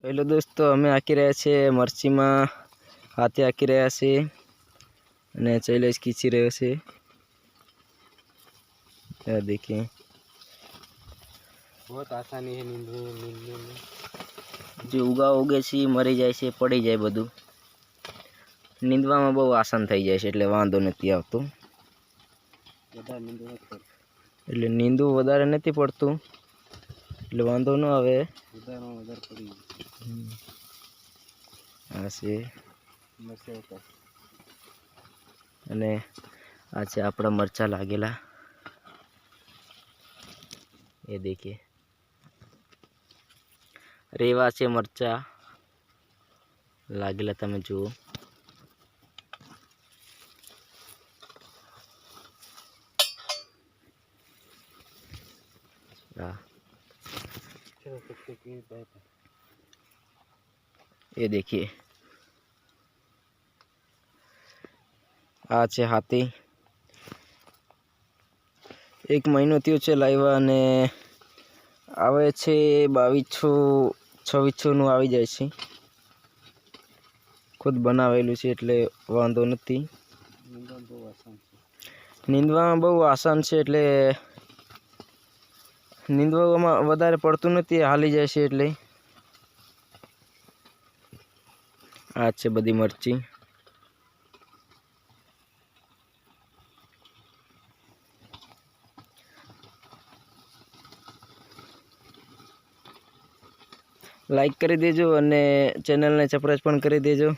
Hello दोस्तों, अमे आकी रह्या छे मरची में हाथे आकी रह्या छे अने शैलेश खींची रह्यो छे। देखिए बहुत आसानी है नींदने में। जो उगा उगे छे मरी जाए छे, पड़ी जाए बधु नींदवामां बहु आसान थई जाय छे, एटले वांधो नथी आवतो। એટલે નીંદવું વધારે નથી પડતું એટલે વાંધો ન આવે। આ છે અને આ છે આપણા મરચા લાગેલા, એ देखिए रेवा છે મરચા लागेला, તમે જુઓ। ये देखिए आ छे हाथी, 1 महीनो थयो छे लाव्या अने आवे छे 2200-2600 નું આવી જાય છે। खुद बनावेलू छे એટલે वांधो नथी। નીંદવામાં બહુ આસાન છે એટલે નીંદવામાં વધારે પડતું નથી, હાલી જાય છે એટલે। આ છે બધી મરચી। लाइक कर दीजो और चैनल ने सब्सक्राइब पण कर दीजो।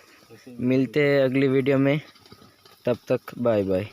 मिलते हैं अगली वीडियो में, तब तक बाय बाय।